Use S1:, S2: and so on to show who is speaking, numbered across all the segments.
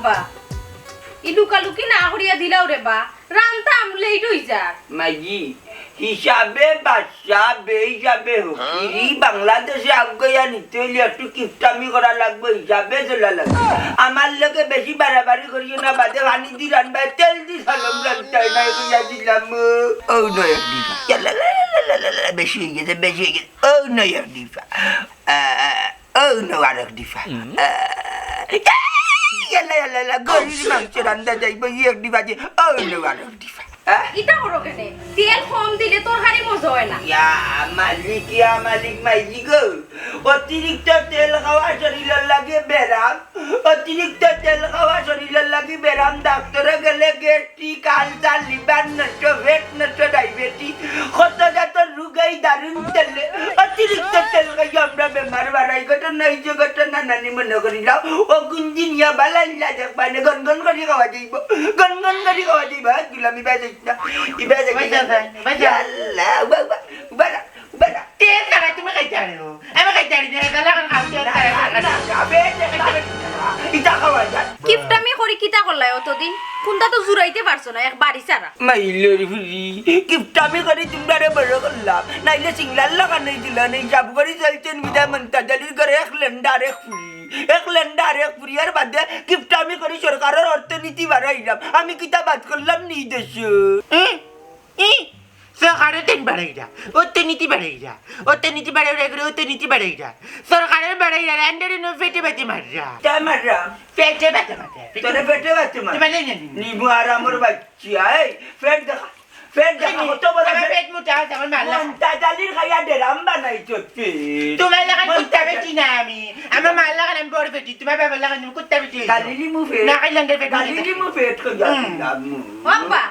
S1: আব্বা ই লুকালুকি না করিয়া দিলাও রে বা রান্তাম লেট হই যা
S2: মাইজি হিসাবে বাচ্চা বে হিসাবে হোক বাংলাদেশে আগে নিতে হইলে একটু কিপটামি করা লাগবে হিসাবে চলা লাগবে আমার লোকে বেশি বাড়াবাড়ি করিও না বাদে পানি দি রান্না তেল দি সালাম রান্তাই না এগুলা দিলাম ও নয় বেশি হয়ে গেছে বেশি হয়ে গেছে ও নয় দিফা ও নয় আর দিফা গরিব মাংস রান্না যাইব এক দিবা যে ও নয় আর দিফা
S1: ইটা করো কেনে তেল কম দিলে তরকারি মজা হয় না
S2: মালিক মাইজি গো অতিরিক্ত তেল খাওয়া শরীরের লাগে বেরাম অতিরিক্ত তেল খাওয়া শরীরের লাগে বেরাম ডাক্তারে গেলে গ্যাস্ট্রিক আলসার লিভার নষ্ট পেট নষ্ট ডায়াবেটিস কত জাত রোগই দারুণ তেলে অতিরিক্ত তেল খাই আমরা বেমার বাড়াই ঘটনা এই যে ঘটনা নানি মনে করিলাম ও গুঞ্জিনিয়া বালাইলা দেখবানে গনগন করে খাওয়া যাইব গনগন করে খাওয়া যাইব গুলামি বাজে
S1: কিপটামি করি কিতা করলাই অতদিন কোনটা তো জুরাইতে পারছো না এক বাড়ি ছাড়া
S2: মাইলের ফুরি কিপটামি করে তোমরা বড় করলাম নাইলে সিংলার লাগানোই দিল নেই সব করে চলছেন বিদায় মন্তাজালির ঘরে এক লেন্ডার এক ফুরি এক লেন্ডার এক ফুরি আর বাদে কিপটামি করে সরকারের অর্থনীতি বাড়াইলাম আমি কিতা বাদ করলাম নি দেশ
S3: সরকারের তেন বাড়াইরা অর্থনীতি বাড়াইরা অর্থনীতি বাড়াইরা করে অর্থনীতি বাড়াইরা সরকারের বাড়াইরা ল্যান্ডারে নো ফেটে বাতি মাররা
S2: তা মাররা
S3: ফেটে বাতি মাররা
S2: তোরে পেটে বাচ্চা মার
S3: মানে
S2: নিবু আর আমার বাচ্চা এই ফেট দেখা ফেট দেখা কত বড়
S3: পেট মোটা আছে আমার মাল্লা
S2: মন্তাজালির খাইয়া ডেরাম বানাইছো
S3: তোমার লাগা কুত্তা বেটি না আমি আমার মাল্লা কান বড় বেটি তোমার বাবা লাগা কুত্তা বেটি
S2: কালিলি মু ফেট
S3: না কাইলাঙ্গের বেটি
S2: কালিলি মু ফেট কো যাম
S1: বাবা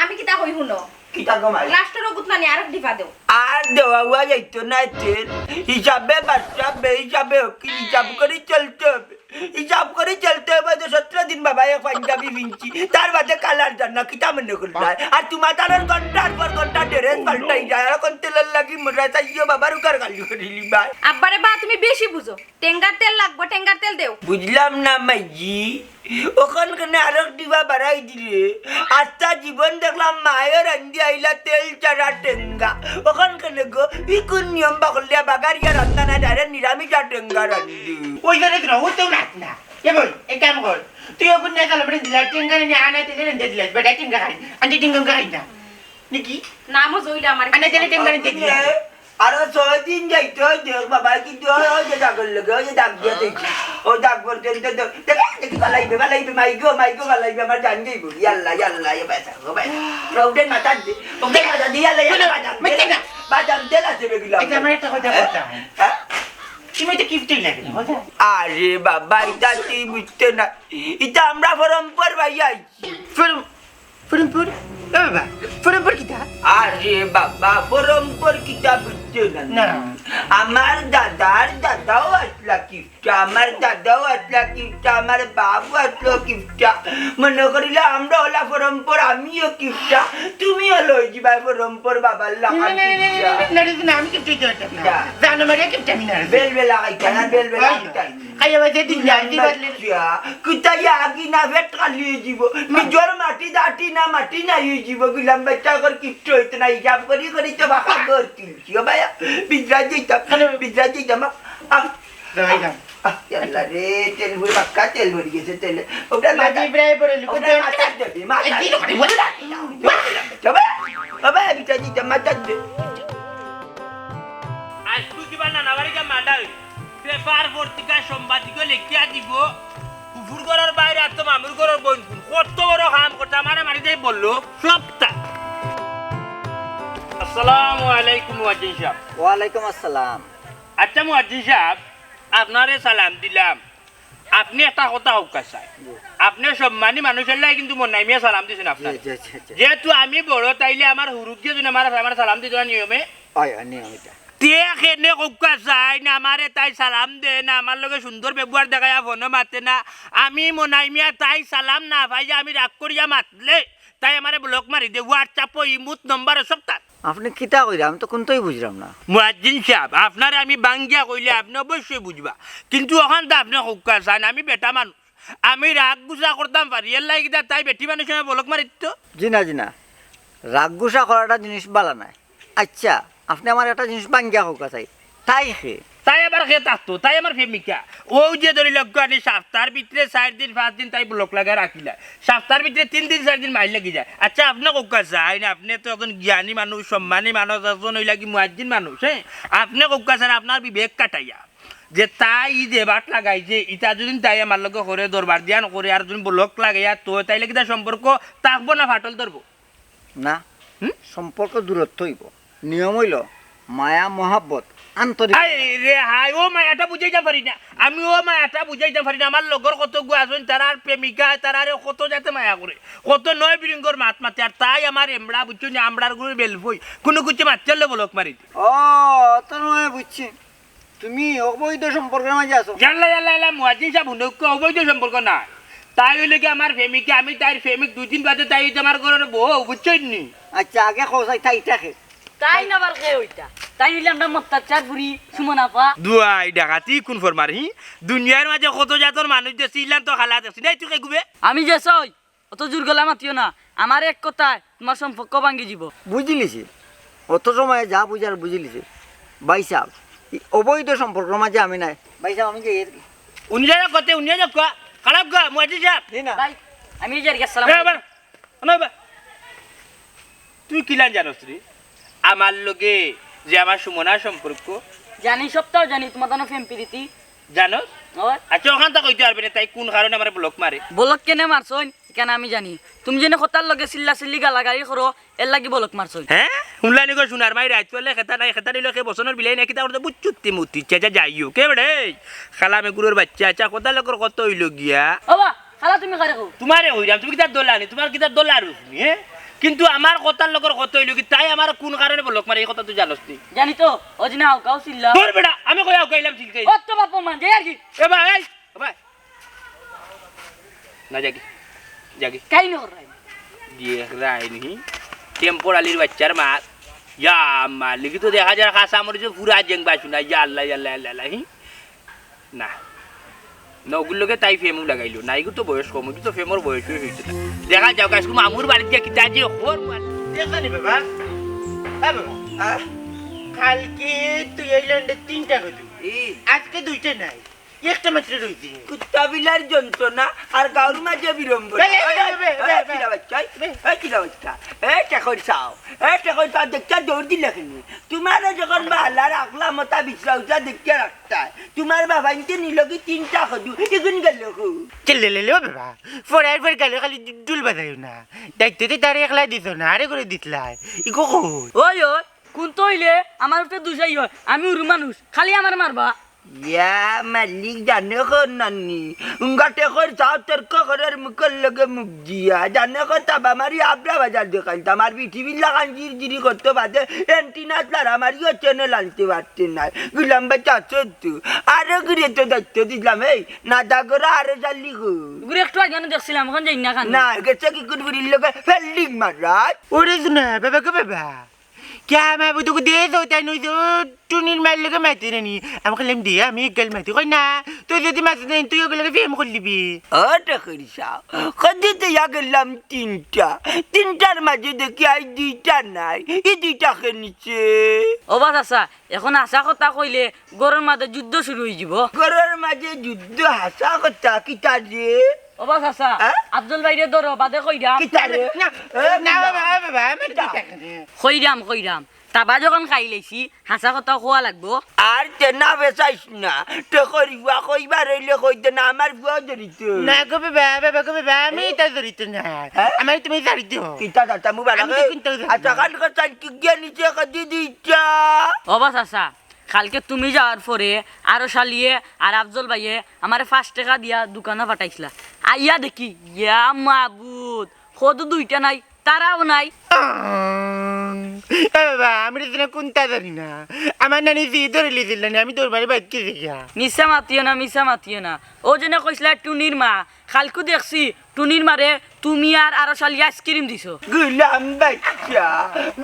S1: আমি কিতা কই শুনো
S2: কিতা কমাই
S1: লাস্টের ওগুত মানে আরেক দিবা দেও
S2: আর দেওয়া যাইতো না তেল হিসাবে বাচ্চা বে হিসাবে কি হিসাব করে চলতে হবে হিসাব করে চলতে হবে যে 17 দিন বাবা এক পাঞ্জাবি বিনছি তার বাদে কালার জানা কিতা মনে করলা আর তোমার তার ঘন্টার পর ঘন্টা ড্রেস পাল্টাই যায় আর কোন তেলের লাগি মরা চাইও বাবার উকার গালি করিলি ভাই
S1: আব্বারে বা তুমি বেশি বুঝো টেঙ্গার তেল লাগবে টেঙ্গার তেল দেও
S2: বুঝলাম না মাইজি ওখান কেনে আরেক দিবা বাড়াই দিলে আচ্ছা জীবন দেখলাম মায়ের রান্ধি আইলা তেল চারা টেঙ্গা ওখান কেনে গো ইকুন নিয়ম বাকলিয়া বাগারিয়া রান্না না ডাইরেক্ট নিরামিষা টেঙ্গা রান্ধি
S3: ওই করে দিন ও তো না এ বল এক কাম কর তুই ওগুন না কাল বড় দিলা টেঙ্গা নে আনা তে নে দিলা বেটা টেঙ্গা খাই আন্টি টেঙ্গা খাই না নাকি
S1: নামও জইলা আমার
S3: আনা তে টেঙ্গা নে দিলা
S2: আর 6 দিন যাইতো দেখ বাবা কিন্তু ওই যে দাগল লাগে ওই যে দাগ দিয়া দেখি ও দাগ পর্যন্ত দেখি বালাইবে মাইগো বালাইবে আমার জান যাইব ইয়াল্লা এ বেটা গো ভাই প্রউডেন মাথা দে ওকে মাথা দিয়া ইয়াল্লা বাজাম তেল আছে বেগুলা
S3: এটা আমার একটা কথা বলতা
S2: হ্যাঁ
S3: তুমি তো কিপটেই লাগে
S2: আরে বাবা এটা তুই বুঝতে না এটা আমরা পরম্পর ভাই আইছি
S3: পরম্পর বাবা পরম্পর কিটা
S2: আরে বাবা পরম্পর কিটা বুঝতে না আমার দাদাও আসলা কিপটা আমার দাদাও আসলা কিপটা আমার বাবু আসলো কিপটা মনে করিলে আমরা হলা পরম্পর আমিও কিপটা তুমি হলো ভাই পরম্পর বাবার লাগা
S3: না আমি কিপটেই করতাম না জানো মারে কিপটা আমি না
S2: বেল আইতা না বেল আইতা
S3: খাইয়া বাজে দিন জানি বদলে
S2: কুতাইয়া আগি না ভেট খালি জীব নিজর মাটি দাটি না মাটি না জীব গুলাম বাচ্চা কর কিপট হইতে না হিসাব করি তো বাকা কর কিলছি ভাই বিদ্রা যাইতাম ইয়াল্লা রে তেল ভরি বাক্কা তেল ভরি গেছে তেল ওটা মাটি
S3: প্রায় পড়ে লুকো
S2: মাথা দেবি মাথা চবে বাবা বিদ্রা যাইতাম মাথা দে
S4: আজ তুই কিবা না নাবারিকা মাডাই পেপার পত্রিকা সম্পাদিক লেখিয়া দিব কুকুর ঘরের বাইরে আর তো মামুর ঘরের বোন কত বড় কাম করতে আমার মারিতে বললো সবটা আসসালামু আলাইকুম ওয়াজিন সাহেব
S5: ওয়ালাইকুম আসসালাম
S4: আচ্ছা মুয়াজ্জিন সাহেব আপনারে সালাম দিলাম আপনি একটা কথা হোক চাই আপনি সম্মানী মানুষের লাই কিন্তু মন নামিয়া সালাম দিয়েছেন আপনার যেহেতু আমি বড় তাইলে আমার হুরুক দিয়ে আমার সালাম দিতে নিয়মে
S5: নিয়মিত
S4: কেনে কোকা চাই না আমারে তাই সালাম দে না আমার লগে সুন্দর ব্যবহার দেখায় ফোনও মাতে না আমি মনাই মিয়া তাই সালাম না ভাই আমি রাগ করিয়া মাতলে তাই আমারে ব্লক মারি দে হোয়াটসঅ্যাপ ইমুত নম্বর সব তার
S5: আপনি কিতা কইরা আমি তো কোনটাই বুঝলাম না
S4: মুয়াজ্জিন সাহেব আপনারে আমি বাঙ্গিয়া কইলে আপনি অবশ্যই বুঝবা কিন্তু ওখান তো আপনি কোকা চাই না আমি বেটা মানুষ আমি রাগ গুজা করতাম পারি এর লাগি তাই বেটি মানুষ বলক মারিত
S5: জি না রাগ গুসা করাটা জিনিস বালা নাই আচ্ছা আপনি আমার একটা জিনিস বাঙ্গিয়া হোক চাই তাই খে
S4: তাই আবার খেয়ে থাকতো তাই আমার প্রেমিকা ও যে ধরি লক্ষ্য আনি সপ্তাহের ভিতরে 4 দিন 5 দিন তাই ব্লক লাগায় রাখিলা সপ্তাহের ভিতরে 3 দিন 4 দিন মাইল লাগি যায় আচ্ছা আপনি কোকা চাই না আপনি তো এখন জ্ঞানী মানুষ সম্মানী মানুষ এখন ওই লাগি মুয়াজ্জিন মানুষ হ্যাঁ আপনি কোকা চান আপনার বিবেক কাটাইয়া যে তাই যে বাট লাগাই যে ইটা যদি তাই আমার লগে করে দরবার দিয়ান করে আর যদি ব্লক লাগাইয়া তো তাই লাগি তার সম্পর্ক থাকবো না ফাটল ধরবো
S5: না সম্পর্ক দূরত্ব হইব নিয়ম হইল মায়া মহাব্বত আন্তরিক
S4: রে হাই ও মায়াটা বুঝাইতে পারি না আমি ও মায়াটা বুঝাইতে পারি না আমার লগর কত গু আছেন তারার প্রেমিকা তারারে কত যাতে মায়া করে কত নয় বিরিঙ্গর মাত মাতে আর তাই আমার এমড়া বুঝছো না আমড়ার গুলো বেলফই কোনো কিছু মাতলে বলক মারি
S5: ও তো নয় বুঝছি তুমি অবৈধ সম্পর্কের মাঝে আছো
S4: জানলা মুয়াজ্জিন সাহেব হুনক অবৈধ সম্পর্ক না তাই হইলে কি আমার প্রেমিকা আমি তাই প্রেমিক 2 দিন বাদে তাই আমার ঘরের বউ বুঝছই নি
S5: আচ্ছা আগে খোসাই তাই থাকে
S6: তাই না বার কে ওইটা তাই নিলে আমরা মত্তাচার বুড়ি সুমনাপা
S4: দুয়াই ডাকাতি কোন ফরমার হি দুনিয়ার মাঝে কত জাতর মানুষ দেশি ইলান তো খালা দেশি নাই তুই গুবে
S6: আমি যে সই অত জোর গলা মাতিও না আমার এক কথায় তোমার সম্পর্ক ভাঙ্গি যাব
S5: বুঝিলিছি অত সময় যা বুঝার বুঝিলিছি ভাই সাহেব এই অবৈধ সম্পর্কের মাঝে আমি নাই ভাই সাহেব আমি যে
S4: উনিয়া কতে উনিয়া যা খারাপ গা মুয়াজ্জিন সাহেব
S5: না
S6: ভাই আমি যাই আসসালাম
S4: এবার নবা তুই কিলান জানোস রে আমার লগে যে আমার সুমনা সম্পর্ক
S6: জানি সপ্তাহ জানি তোমার তো ফেম প্রীতি
S4: জানোস
S6: ওই
S4: আচ্ছা ওখান থেকে কইতে পারবে না তাই কোন কারণে আমার ব্লক মারে
S6: বলক কেনে মারছই কেন আমি জানি তুমি যেন কথার লগে চিল্লা চিল্লি গালাগালি করো এর লাগি বলক মারছই
S4: হ্যাঁ শুনলানি গো সোনার মাই রাইত চলে খেতা নাই খেতা নিল কে বসনের বিলাই নাকি তার বুচ্চুতি মুতি চাচা যাইও কে বড়ে খালামে গুরুর বাচ্চা আচ্ছা কথা লগর কত হইল গিয়া
S6: ওবা খালা তুমি করে কো
S4: তোমারে হইরাম তুমি কিতা দোলানি তোমার কিতা দোলার তুমি হ্যাঁ কিন্তু আমার কথার লগর কত হইল কি তাই আমার কোন কারণে ব্লক মারে এই কথা তুই জানোস নি
S6: জানি তো ওদিন হাও কাও চিল্লা
S4: তোর বেটা আমি কই আও কইলাম ঠিক
S6: ও তো বাপ মান যাই আর কি
S4: এ ভাই ভাই না জাগি জাগি
S6: কাই ন করে
S4: দেখ রাইনি টেম্পোরালির বাচ্চার মা ইয়া মালিক তো দেখা যায় খাসা মরে যে পুরা জেং বাসু না ইয়া আল্লাহ আল্লাহ আল্লাহ না নগুলোকে তাই ফেমু লাগাইলো নাইগু তো বয়স কম তো ফেমর বয়স হয়েছে না দেখা যাও গাছ মামুর বাড়িতে গিয়ে কিতা যে হোর
S3: দেখনি বাবা বাবা কালকে তুই আইল্যান্ডে 3টা কত আজকে 2টা নাই একটা মাত্র রইছে
S2: কুত্তা বিলার যন্ত্রণা আর গাউর মাঝে বিড়ম্বনা দেখতে দৌড় দিলে তোমার যখন বালা রাখলাম তা বিশ্রাউটা দেখতে রাখতা তোমার বাবা ইনতে নিল কি 3টা খদু এগুন গেল
S3: চলে লে বাবা ফরাইর ফর গেল খালি দুল বাজাইও না দায়িত্বতে তারে একলা দিছ না আরে করে দিতলাই ইকো কই
S6: ওই ওই কোন তো হইলে আমার উপরে দুসাই হয় আমি উরু মানুষ খালি আমার মারবা
S2: ইয়া মালিক জানে কর নানি উঙ্গাতে কর যাও তর্ক করার মুখের লগে মুখ দিয়া জানে কর তাবা মারি আবরা বাজার দেখাইতে আমার পৃথিবীর লাগান জিরি করতে বাদে এন্টিনা তার আমারও চ্যানেল আনতে পারতেন না গুলাম বাচ্চা চোদ্দু আরো ঘুরে তো দায়িত্ব দিলাম এই না দাগরা আরো জালি গো
S6: ঘুরে একটু আগে দেখছিলাম এখন যাই না খান
S2: না গেছে কি কুনবুরির লগে ফেল্ডিং মারাত
S3: ওরে শুনা বাবা গো বাবা क्या मैं वो तो दे दो तनु जो टूनिर मार लगे मारते नहीं हम कलम दिया मैं गल मारती कोई ना तो যদি মাছ নেই তুই ওগুলো ফেম করলিবি
S2: ওটা করিসা কদি তো ইয়া গেলাম 3টার মাঝে দেখি আই 2টা নাই এই 2টা কে নিচে
S6: ও বাস আচ্ছা এখন আশা কথা কইলে গরুর মাঝে যুদ্ধ শুরু হয়ে যাব
S2: ঘরের মাঝে যুদ্ধ হাসা কথা কিতা রে
S6: ও বাস আচ্ছা আফজল ভাইরে ধরো বাদে কইরাম
S2: কিতা রে
S3: না বাবা বাবা আমি
S6: কইরাম তাবা যখন খাই লাইছি হাসা কথা খোয়া লাগবো
S2: আর তে না বেচাইস না তে করিবা কইবা রইলে কইতে না আমার বুয়া জড়িত
S3: না গো বাবা বাবা গো বাবা আমি তা জড়িত না আমার তুমি জড়িত
S2: কিতা দাতা মু বালা
S3: আমি তো কিন্তু
S2: আচ্ছা কাল কথা কি গিয়া নিচে কদি দিছা
S6: ও বাস আচ্ছা কালকে তুমি যাওয়ার পরে আরো শালিয়ে আর আফজল ভাইয়ে আমার 5 টাকা দিয়া দোকানে পাঠাইছিলা আইয়া দেখি ইয়া মাবুদ কত 2টা নাই তারাও নাই।
S3: বাবা আমি তো কোনটা জানি না, আমার নানি জি ধরে লিছিল না, আমি তোর বাড়ি বাইক গিয়া।
S6: মিছা মাতিও না, মিছা মাতিও না। ও যেনে কইছিলা টুনির মা, খালকু দেখছি টুনির মারে তুমি আর আরো শালি আইসক্রিম দিছো।
S2: গুলাম বাচ্চা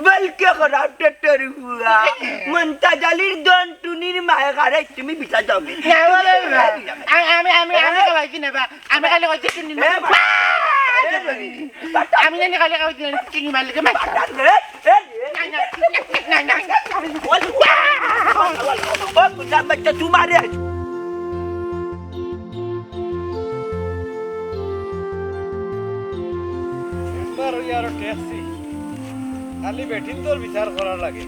S2: বলকে খরাবটা তোর বুয়া মন্তাজালির দন টুনির মায়ে গারে তুমি বিচা যাবে
S3: আমি খাওয়াইছি না বা, আমি খালি কইছি টুনির মা, আমি জানি খালি খাওয়াইছি না টুনির মার লাগে মাছ।
S2: ও গুলাম বাচ্চা তোমারে
S7: খালি বেঠিন তোর বিচার করা লাগে।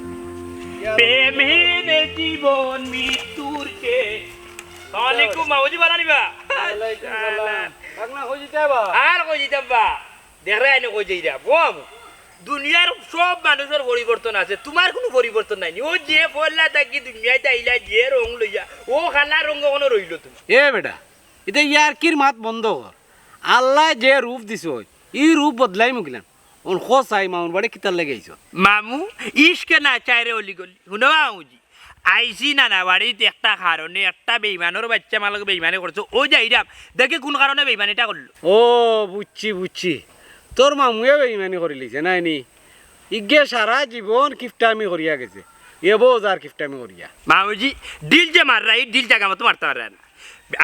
S4: প্রেমহীন জীবন মৃত্যুর কে। সালামালাইকুম মাউজি বানানিবা। আর কই দিতাম বা দেখরে আইনে কই যাই যা বাবু। দুনিয়ার সব মানুষের পরিবর্তন আছে, তোমার কোনো পরিবর্তন নাই। ও যে পড়লা থাকি দুনিয়াতে আইলা যে রং লইয়া ও খালা রঙ কোনো রইল তুমি।
S7: এ বেটা এটা ইয়ার কির মাত বন্ধ কর। আল্লাহ যে রূপ দিছ এই রূপ বদলাই মুগলাম ওন খোসাই মাউন বাড়ি কিতার লেগে আইছ।
S4: মামু ইশকে না চাইরে অলি গলি শুনো মামুজি আইসি নানা বাড়িতে একটা কারণে একটা বেইমানের বাচ্চা মালকে বেইমানি করছো ও যাইরাম দেখে কোন কারণে বেইমানিটা করলো।
S7: ও বুঝছি বুঝছি তোর মামুয়ে বেইমানি করে লিছে নাই নি ইগে সারা জীবন কিফটামি করিয়া গেছে এবো যার কিফটামি করিয়া।
S4: মামুজি দিল যে মাররা এই দিল জায়গা মতো মারতে পারে না।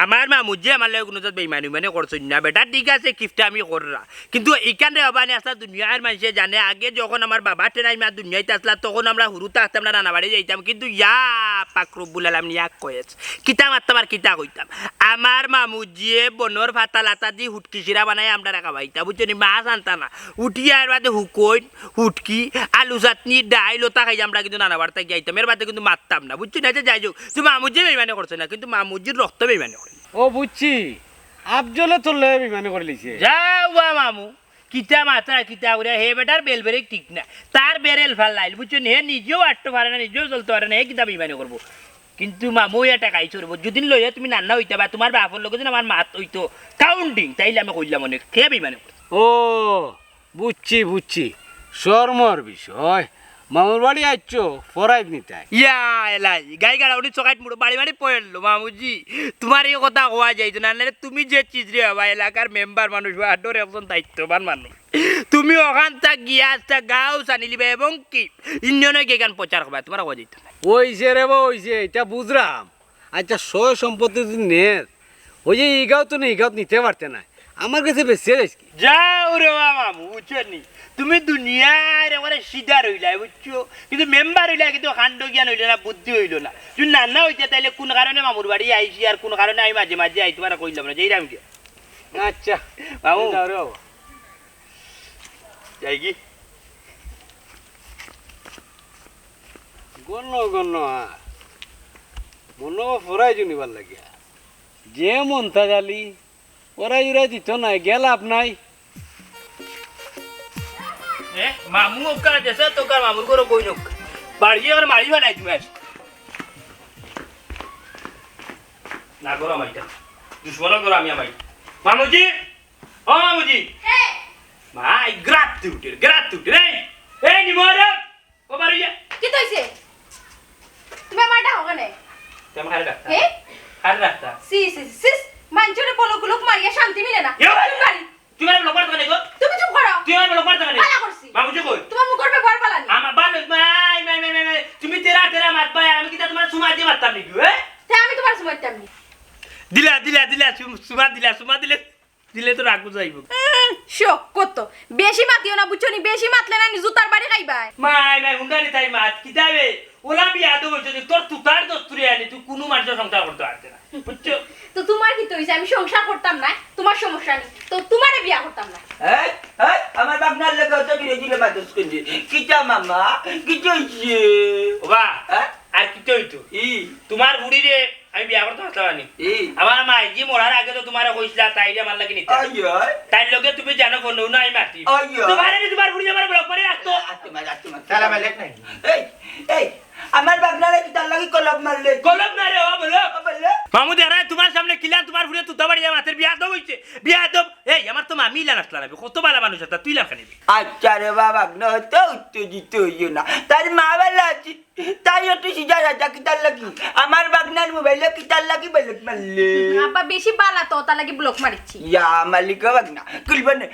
S4: আমার মামুজি আমার লাগে কোনো বেইমানি মানে করছো না বেটা, ঠিক আছে কিফটা আমি কররা, কিন্তু এখানে অবানি আসলা দুনিয়ার মানুষে জানে আগে যখন আমার বাবা টেরাই মা দুনিয়াতে আসলা তখন আমরা হুরুতে আসতাম না রান্না বাড়ি যাইতাম, কিন্তু ইয়া পাকরবুল আলম ইয়াক কয়েছ কিতা মারতাম আর কিতা কইতাম। আমার মামুজিয়ে বনর ভাতা লাতা দি হুটকি শিরা বানাই আমরা রাখা পাইতা বুঝছো নি, মাছ আনতা না উঠিয়ে আর বাদে হুকইন হুটকি আলু চাটনি ডাই লতা খাই আমরা কিন্তু নানা বাড়িতে যাইতাম, এর বাদে কিন্তু মারতাম না বুঝছো না। যাই হোক তুমি মামুজি বেইমানি করছো না, কিন্তু মামুজির রক্ত বেইমানি।
S7: ও বুঝছি আফজলে চললে বিমানে করে লিছে।
S4: যাও বা মামু কিতা মাত্রা কিতা করে হে বেটার বেল বেরে ঠিক না, তার বেরেল ভাল লাইল বুঝছো হে নিজেও আটতে পারে না নিজেও চলতে পারে না, হে কিতা বিমানে করবো। কিন্তু মামু এটা কাই চলবো যদি লইয়া তুমি নান্না হইতে বা তোমার বাপর লোক যদি আমার মাত হইতো কাউন্টিং তাইলে আমি কইলাম অনেক কে বিমানে করবো।
S7: ও বুঝছি বুঝছি শর্মর বিষয় মামুর বাড়ি আইছো ফরাইজ নিতে।
S4: ইয়া এলাই গাই গাড়া উনি চকাইট মুড়ো বাড়ি বাড়ি পড়লো মামুজি তোমার এই কথা হওয়া যাইতো না, নাহলে তুমি যে চিজরে হবা এলাকার মেম্বার মানুষ বা আড্ডর একজন দায়িত্ববান মানুষ, তুমি ওখান তা গিয়া গাও জানি লিবে এবং কি ইন্ডিয়ানে গিয়ে গান প্রচার করবা, তোমার হওয়া যাইতো না।
S7: ওইছে রে ওইছে এটা বুঝলাম। আচ্ছা সয় সম্পত্তি যদি নেস ওই যে ইগাও তো না ইগাও নিতে পারতে না, আমার কাছে বেশি যাইস কি।
S4: যাও রে মামু বুঝছো নি তুমি দুনিয়ার এবারে সিধা রইলাই বুঝছো, কিন্তু মেম্বার হইলা কিন্তু কাণ্ড জ্ঞান হইল না বুদ্ধি হইল না। যদি নান্না হইতে তাইলে কোন কারণে মামুর বাড়ি আইসি আর কোন কারণে আমি মাঝে মাঝে আই তোমার কইলাম না যেইরাম কি।
S7: আচ্ছা
S4: মামু
S7: যাও রে বাবা
S4: যাই কি
S7: গণ্য গণ্য আর মনে ফরাই জুনিবার লাগিয়া যে মনটা জালি ওরাই উড়াই দিত নাই গেল আপনাই।
S4: মামু ওকার দেশে তোকার মামুর করে কই নোক বাড়ি আর মারিবা নাই তুমি আজ না করো মাইটা দুশ্মন করো আমি আমাই মামুজি ও মামুজি মাই গ্রাটিউড এই নিমরে ও বাড়িয়া
S1: কি তইছে তুমি আমারটা হগনে
S4: তুমি খালি রাখতা
S1: হে
S4: খালি রাখতা
S1: সিস মানচুরে পলকুলক মারিয়া শান্তি মিলে না।
S4: তুমি আর লোক পারতা গো
S1: তুমি চুপ করো,
S4: তুমি আর লোক পারতা
S1: পালা করছি
S4: মামুজি কই
S1: তোমার মুখ করবে ঘর পালানি
S4: আমার বাল মাই তুমি তেরা মাত ভাই আমি কি তোমার সুমা দিয়ে মারতাম নাকি
S1: তে আমি তোমার সুমাইতাম নি
S4: দিলা সুমা দিলে তো রাগু যাইব।
S1: শোক কত বেশি মাতিও না বুঝছো নি, বেশি মাতলে না নি জুতার বাড়ি খাইবাই।
S4: মাই হুন্ডারি তাই মাত কিতাবে ওলা বিয়া দো বলছে তোর তুতার দস্তুরি আনি তুই কোনো মানুষের সংসার করতে পারছে না বুঝছো।
S1: তো তোমার কি তইছে আমি সংসার করতাম না, তোমার সমস্যা নেই তো তোমারে বিয়া করতাম না।
S2: এই এই আমার বাপনার লেগে তো বিরে দিলে মাদস করে কিটা মামা কিটা হইছে
S4: ওবা আর কি হইতো তোমার বুড়ি রে আমি বিয়া করতে পারতাম না। আমার মাই জি মরার আগে তো তোমার কইছিলা তাইরে আমার লাগি নিতে তাই লগে তুমি জানো কোন না আমি মাটি তোমার বুড়ি আমার ব্লক করে রাখতো।
S3: সালাম আলাইকুম।
S2: এই আমার বাপনারে কি তার লাগি কলব মারলে
S4: কলম না রে ও বলো মামু দেখা তোমার সামনে কিলা তোমার বুড়ি তুতা বাড়ি মাতের বিয়া তো হইছে বিয়া তো এই আমার তো মামি আমি ইলান আসলা নাবি কত বালা মানুষ আছে তুই ইলান খানিবি
S2: আচ্ছা রে বাবা না তো উত্তেজিত হইও না তার মা বেলা আছে তাই একটু সিজা রাজা কিতার লাগি আমার বাগনার মোবাইলে কিতার লাগি বলে মারলে
S1: আব্বা বেশি বালা তো তা লাগি ব্লক মারিছি
S2: ইয়া মালিকা বাগনা কুলবনে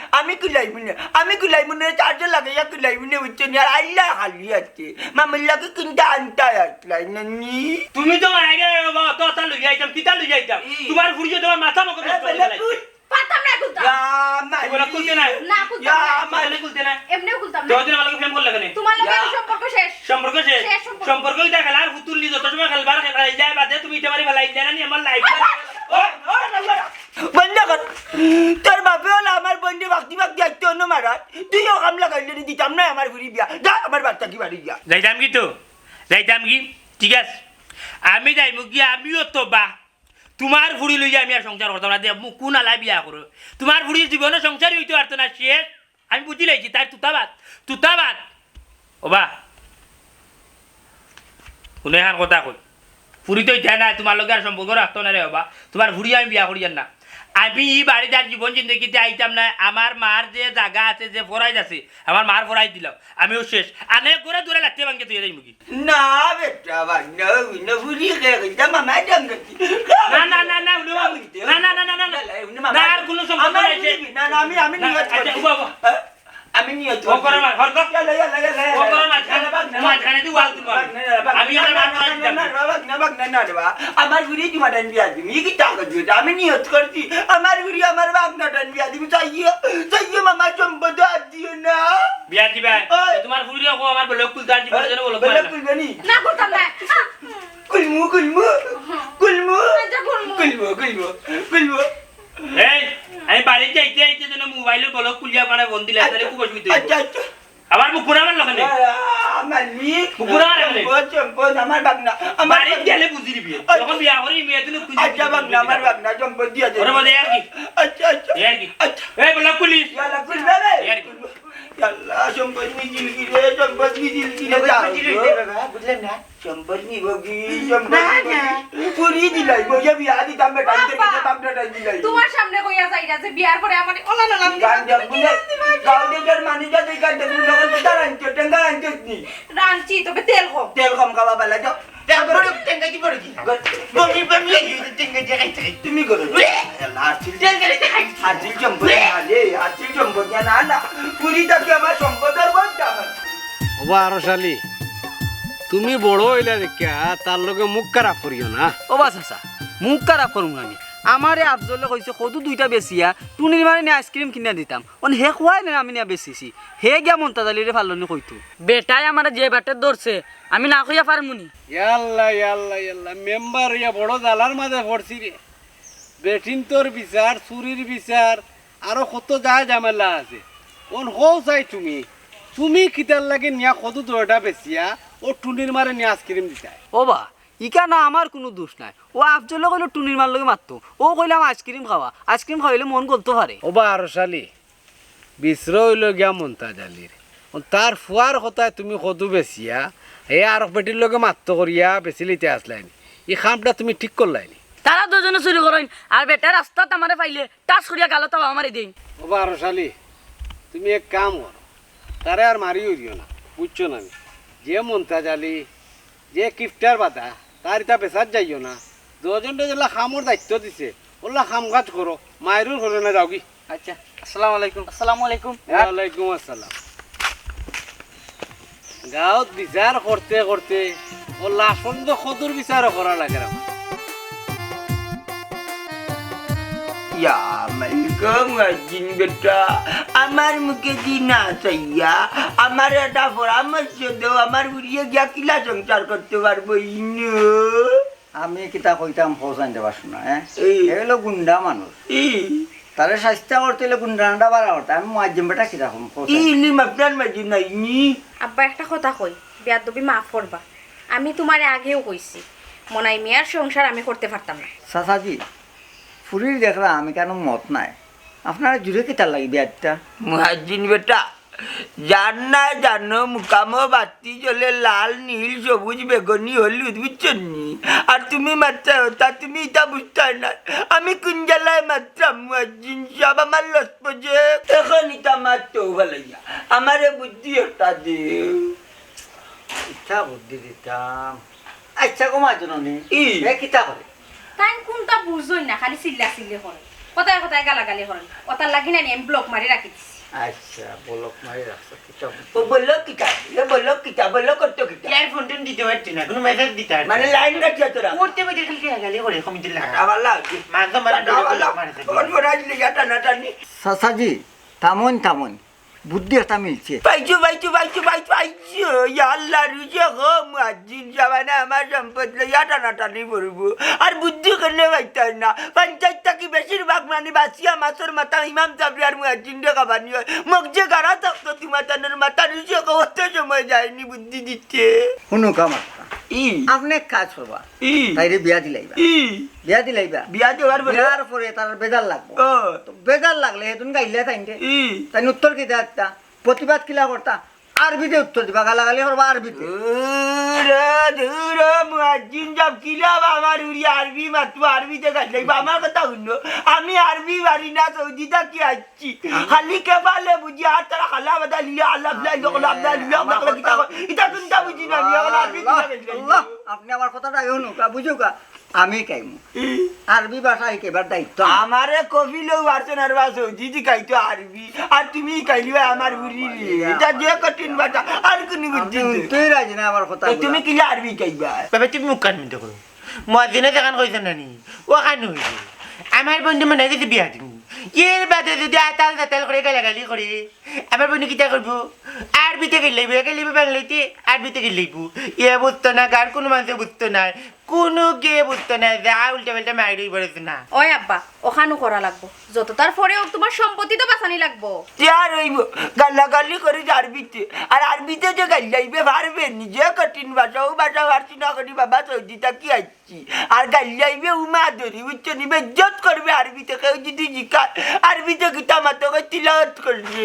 S2: আমি কুলাইমনে চার্জার লাগাইয়া কুলাইমনে উচ্চ নিয়ে আল্লাহ খালি আছে মামলাকে কিনতে আনতে আসলাই নানি
S4: তুমি তো মারা গেলে বাবা তো তা লই যাইতাম কিতা লই যাইতাম তোমার ফুরিয়ে তোমার মাথা মকর
S1: পাতাম না কুলতা
S4: বলা কুলতে না
S1: না কুলতা
S4: মানে কুলতে না
S1: এমনি কুলতাম না
S4: যদিন আমাকে ফেম করলে কেন
S1: তোমার লগে সম্পর্ক শেষ
S4: সম্পর্কই দেখা আর ফুতুল্লি যত সময় খেলবার খেলাই যায় বাদে তুমি এটা মারি ফেলাই যায় না আমার লাইফ
S2: বন্ধ কর তোর বাপে হলো আমার বন্ধু বাক্তি আসতে অন্য মারাত তুইও কাম লাগাইলে দিতাম না আমার ঘুরি বিয়া যা আমার বাচ্চা কি বাড়ি গিয়া
S4: যাইতাম কি তো যাইতাম কি ঠিক আছে আমি যাইমু কি আমিও তো বা তোমার ফুড়ি লইয়া আমি আর সংসার করতাম না কোন আলাই বিয়া করো তোমার ফুড়ির জীবনে সংসারই হইতে পারতো না শেষ আমি বুঝি লাইছি তার তুতাবাদ ও বা কোনে হার কথা কই ফুড়ি তো ইচ্ছা নাই তোমার লগে আর সম্পর্ক রাখতো না রে বাবা তোমার ফুড়ি আমি বিয়া করিয়ান না আমি এই বাড়িতে আর জীবন জিন্দগিতে আইতাম না আমার মার যে জায়গা আছে যে ফরাইজ আছে আমার মার ফরাইজ দিলাম আমিও শেষ আনে করে দূরে লাগতে ভাঙকে তুই যাই মুখি
S2: না বেটা বাগনা না ফুরি খেয়ে মামা ডাম
S4: না না না না না না না না না না না আর কোনো সম্পর্ক নাই
S2: না না আমি নিয়ত
S4: আচ্ছা বাবা
S2: আমি নিয়ত
S4: ও করে মার হর কর
S2: লাগা
S4: ও করে মার খানে তুই ওয়াল তুই আমি আমার মার ফরাইজ দিলাম
S2: না রে বা আমার ঘুরি তোমার ডান বিয়া দিবি কি টাকা দিও আমি নিয়ত করছি আমার ঘুরি আমার বাগনা ডান বিয়া দিবি চাইও মামা সম্পদ আর দিও না
S4: বিয়া দিবা তোমার ফুড়ি ও আমার ব্লক কুল দান জীবনের জন্য ব্লক
S2: বলে কুলবনি
S1: না করতাম না
S2: কুলমু
S4: এই আমি বাড়িতে যাইতে যাইতে যেন মোবাইলের ব্লক খুলিয়া পারে ফোন দিলে তাহলে খুব অসুবিধা
S2: আচ্ছা আচ্ছা
S4: আবার মুখ ঘুরাবার লাগে
S2: মালিক
S4: কুকুরা রাখলে
S2: সম্পদ আমার বাগনা আমার
S4: বাড়িতে গেলে বুঝি দিবি যখন বিয়া করি মেয়ে দিলে খুঁজে
S2: আচ্ছা বাগনা আমার বাগনা সম্পদ দিয়া দে
S4: ওরে বলে আর কি
S2: আচ্ছা আচ্ছা
S4: আর কি
S2: আচ্ছা
S4: এই ব্লক পুলিশ
S2: ইয়ালা কুলবে রে
S4: আর কি
S2: আল্লাহ সম্পদ মিজিল কি রে সম্পদ মিজিল কি রে
S3: বুঝলেন না
S2: সম্পদ নি বগি সম্পদ পুরি দিলাই বইয়া বিয়া দিতাম বেটা থেকে বাগনাটা দিলাই
S1: তোমার সামনে কইয়া যাইরা যে বিয়ার পরে আমার ওলানা নাম
S2: গান দেব বুলে গাও দেজার মানি যা দেই গান দেব লগন তার আনতে টেঙ্গা আনতে নি
S1: রাঞ্চি তবে তেল কম
S2: তেল কম খাওয়া বেলা যাও
S3: বড় টেঙ্গা কি বড় কি বমি টেঙ্গা দেখাই
S2: তুমি করো আর্থিক আর্থিক সম্পদ আলে আর্থিক সম্পদ না না পুরি তাকে আমার সম্পদের বলতে আমার
S7: ওবা আরো শালি তুমি বড় হইলা দেখা তার লগে মুখ খারাপ করিও না
S6: ও বাস আসা মুখ খারাপ করুন আমি আমারে আফজলে কইছে কদু দুইটা বেচিয়া টুনির মারে নিয়ে আইসক্রিম কিনা দিতাম অন হে খুয়াই না আমি নিয়ে বেচিছি হে গিয়া মন্তাজালিরে ভালো নি কইতো বেটাই আমার যে বাটে ধরছে আমি না কইয়া পারমুনি
S7: ইয়াল্লা মেম্বার ইয়া বড় জালার মাঝে পড়ছি রে বেটিন তোর বিচার চুরির বিচার আরো কত যা ঝামেলা আছে কোন হও চাই তুমি কিতার লাগে নিয়া কত তোরটা বেচিয়া ও টুনির মারে নিয়ে আইসক্রিম দিতাই
S6: ও বা ইকা না আমার কোনো দোষ নাই ও আফজলে কইলো টুনির মার লগে মারতো ও কইলাম আইসক্রিম খাওয়াইলে মন গলতে পারে
S7: ওবা আরো শালি বিশ্র হইল গিয়া মন্তা জালির তার ফুয়ার কথায় তুমি কদু বেচিয়া হে আর বেটির লগে মাত্র করিয়া বেচি লইতে আসলাইনি এই খামটা তুমি ঠিক করলাইনি
S6: তারা দুজনে চুরি করেন আর বেটা রাস্তাত আমারে পাইলে টাচ করিয়া গালত আমারে দেই
S7: ওবা আরো শালি তুমি এক কাম করো তারে আর মারিও দিও না বুঝছো না আমি যে মন্তা জালি যে কিফটার বাধা তার এটা বেচার যাইও না দুজনটা যেলা খামর দায়িত্ব দিছে ওলা খাম কাজ করো মায়েরও ঘরে না যাও কি
S6: আচ্ছা আসসালামু আলাইকুম
S7: ওয়ালাইকুম আসসালাম গাঁৱত বিচার করতে করতে ও লাশন তো কদর বিচারও করা লাগে আমার
S2: ইয়া মালিকম আজিন বেটা আমার মুখে দি না চাইয়া আমার একটা পরামর্শ দাও আমার উড়িয়ে গিয়া কিলা সংসার করতে পারবো ইনু
S5: আমি কিতা কইতাম পৌঁছাই দেবার শোনা হ্যাঁ এগুলো গুন্ডা মানুষ তারে স্বাস্থ্য করতে হলে গুন্ডাটা বাড়া করতে আমি মাঝিম বেটা কিরকম
S2: ইনি মাপটার মাঝি নাই নি
S1: আব্বা একটা কথা কই বেয়াদবি মাফ করবা আমি তোমারে আগেও কইছি মনাই মিয়ার সংসার আমি করতে পারতাম না
S5: চাচাজি ফুরির দেখলাম আমি কেন মত নাই আপনারা জুড়ে কিতার লাগি বিয়ারটা
S2: মুহাজিন বেটা জানা জানো মুকামো বাতি জ্বলে লাল নীল সবুজ বেগুনি হলুদ বুঝছেন নি? আর তুমি মাত্রা হতা তুমি এটা বুঝতে না আমি কোন জ্বালায় মাত্রা মুয়াজ্জিন সব আমার লসপজে এখন এটা মারতেও ভালাইয়া আমারে বুদ্ধি একটা দে
S5: ইচ্ছা বুদ্ধি দিতাম আচ্ছা কমা জননী কিতা করে
S1: তাই কোনটা বুঝই না খালি চিল্লা চিল্লি করে কথায় কথায় গালাগালি করেন ওটার লাগি না আমি ব্লক মারি রাখি দিছি
S5: আচ্ছা বলক মারি রাখছো কিতা
S2: ও বললো কিতা বললো করতো কিতা
S3: ইয়ার ফোন টোন দিতে পারছি না কোনো মেসেজ দিতে পারছি
S2: মানে লাইন রাখিয়া তোরা
S3: করতে পারছি খালি গালি করে কমিটির লাগা
S2: আবার লাগছে
S3: মাঝে মাঝে
S2: ফরাইজ লিগা টানাটানি
S5: সাসাজি থামুন থামুন বুদ্ধি একটা মিলছে
S2: পাইছো আল্লাহ রুজে গো মুয়াজ্জিন জামানে আমার সম্পদ লইয়া টানাটানি করবো আর বুদ্ধি করলে পাইতাই না পঞ্চায়েত থাকি বেশিরভাগ মানে বাসিয়া মাছের মাথা ইমাম সাবরি আর মুয়াজ্জিন রে খাবানি হয় মোক যে গাড়া থাকতো তোমার মাথা রুজে গো অত সময় যায়নি বুদ্ধি দিতে
S5: শুনো কামার
S2: ই
S5: আপনি কাজ করবা
S2: ই
S5: তাইরে বিয়া দিলাইবা
S2: ই
S5: বিয়া দিলাইবা
S2: বিয়া দেওয়ার পরে
S5: বিয়ার পরে তার বেজার লাগবো
S2: ও
S5: তো বেজার লাগলে হেতুন গাইলে তাইনতে
S2: ই
S5: তাই উত্তর কি দেয়া প্রতিবাদ কিলা করতা আরবিতে উত্তর দিবা গালাগালি করবা আরবিতে
S2: মুয়াজ্জিন যাব কিলাব আমার উড়ি আরবি মাতবো আরবিতে গাছ লাগবে আমার কথা শুনো আমি আরবি বাড়ি না সৌদিটা কি আসছি খালি কেবালে বুঝি আর তারা খালা বাদা লিলে আল্লাহ এটা কোনটা বুঝি না আমি এখন আরবি
S5: আল্লাহ আপনি আমার কথাটা শুনো বুঝো কা আমি কাইমু আরবি ভাষা একেবার দায়িত্ব
S2: আমারে কফিলেও পারছেন আর বা সৌদি কাইতো আরবি আর তুমি কাইলিবা আমার উড়ি এটা যে কঠিন বাটা আর কোন বুঝছি
S5: তুই রাজি না আমার কথা
S2: তুমি কিলা আরবি কাইবা
S3: বাবা তুমি মুখ কান মিনতে করো মদিনে দেখান কইছেন না নি ও কান হইছে আমার বন্ধু মনে গেছে বিয়া দিন এর বাদে যদি আতাল দাতাল করে গালাগালি করে আমার বন্ধু কিতা করবো আরবিতে গেলাইব বাংলাইতে আরবিতে গেলাইব এ বুঝতো না গার কোনো মানুষে বুঝতো না কোনো গে বুঝতো না যা উল্টা পাল্টা মাইরি পড়েছে না
S1: ওই আব্বা ওখানো করা লাগবো যত তার পরেও তোমার সম্পত্তি তো বাঁচানি লাগবো
S2: আর হইব গালাগালি করে আরবিতে আর আরবিতে যে গাইলাইবে পারবে নিজে কঠিন ভাষাও ভাষা পারছি না করি বাবা সৌদিটা কি আসছি আর গাইলাইবে উমা ধরি বুঝছো নি বেজ্জত করবে আরবিতে কেউ যদি জিকায় আরবিতে গীতা মাতকে তিলাওয়াত করবে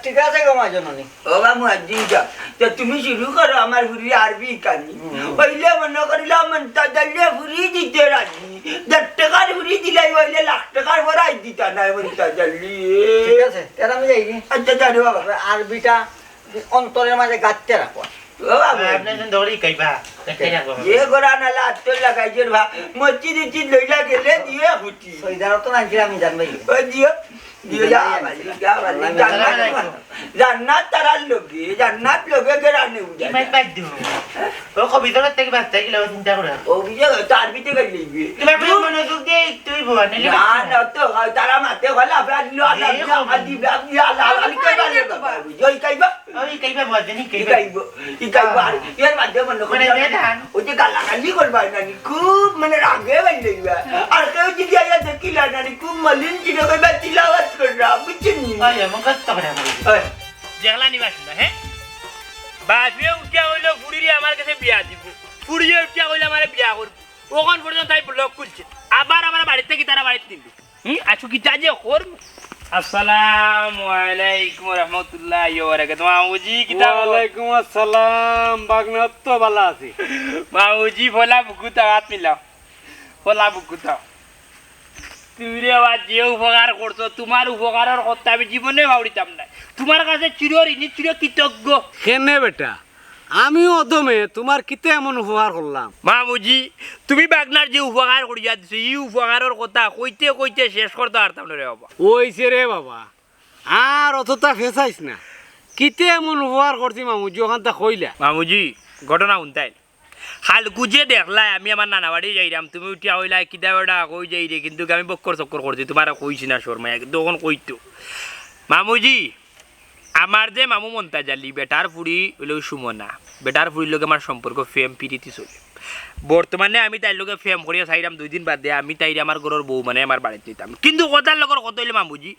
S5: ঠিক আছে গো মা জননী
S2: ও বা মুয়াজ্জিন সাহেব তো তুমি শুরু করো আমার ফুরি আরবি কানি হইলে মনে করিলাম মন্তাজালে ফুরি দিতে রাজি 10 টাকার ফুরি দিলাই হইলে লাখ টাকার ভরাই দিতা নাই মন্তাজালি
S5: ঠিক আছে এর আমি যাই
S2: আচ্ছা জানো বাবা
S5: আরবিটা অন্তরের মাঝে গাঁথতে রাখো
S2: ও বাবা
S3: আপনার দৌড়ি কাইবা
S2: এ গোরা নালা আত্ম লাগাইছেন ভা মসজিদ উচিত লইলা গেলে দিয়ে হুটি
S5: সৈদারও তো নাকি আমি জানবাই
S2: ও দিও দিও জান্নাত তারার লোকে জান্নাত লোকে গেরানে উঠে
S3: ও কবিতার থেকে বাচ্চা গেলে চিন্তা করে
S2: অভিযোগ তার ভিতরে গেলে
S3: তোমার মনোযোগ দিয়ে তুই ভুয়া নিলে
S2: না না তো তারা মাতে গলা আপনার আদি আল্লাহ আলী কইবা জয় কইবা
S3: ওই কাইবা মজনি
S2: ইকাইবো আর এর মাঝে মনে করে ওই যে গালাগালি করবা না খুব মানে রাগে বাইলেইবা আর কেউ যদি আয়া দেখিলা না খুব মলিন চিনে কইবা তিলাওয়াত কররা বুঝছেন
S3: ওই আমার কষ্ট করে
S4: দেখলা নিবাস না হ্যাঁ বাসে উঠিয়া হইলো ফুড়িরে আমার কাছে বিয়া দিব ফুড়িয়ে উঠিয়া হইলে আমার বিয়া করব ওখান পর্যন্ত তাই ব্লক করছে আবার আমার বাড়িতে কি তারা বাড়িতে নিবি আছো কি যে করব আসসালামু আলাইকুম রাহমাতুল্লাহি ওয়া বারাকাতুহু মাউজি কিতা
S7: ওয়ালাইকুম আসসালাম বাগনাত তো ভালো আছে
S4: মাউজি ফলা বুকুতা হাত মিলাও ফলা বুকুতা তুমি রে বা যে উপকার করছো তোমার উপকারের কথা আমি জীবনে ভাবতাম না তোমার কাছে চিরঋণী চির কৃতজ্ঞ
S7: কেনে বেটা আমিও অদমে তোমার কিতে এমন উপহার করলাম
S4: মামুজি তুমি বাগনার যে উপকার করিয়া দিছো এই উপকারের কথা কইতে কইতে শেষ করতে পারতাম না রে বাবা
S7: ওইছে রে বাবা আর অতটা ফেসাইস না কিতে এমন উপহার করছি মামুজি ওখান তা কইলা
S4: মামুজি ঘটনা শুনতাই হালকু যে দেখলাই আমি আমার নানা বাড়ি যাইরাম তুমি উঠিয়া হইলা কিতা বেটা কই যাই রে কিন্তু আমি বক্কর চক্কর করছি তোমার কইছি না শর্মায় কিন্তু ওখান কইতো মামুজি আমার যে মামু মন্তাজালি বেটার ফুড়ি হইল সুমনা বেটার ফুড়ির লোক আমার সম্পর্ক ফেম পিরিতি চলে বর্তমানে আমি তাইর লোকে ফেম করিয়া চাইলাম 2 দিন বাদে আমি তাইরে আমার ঘরের বউ মানে আমার বাড়িতে নিতাম কিন্তু কথার লোকের কত হইলে মামুজি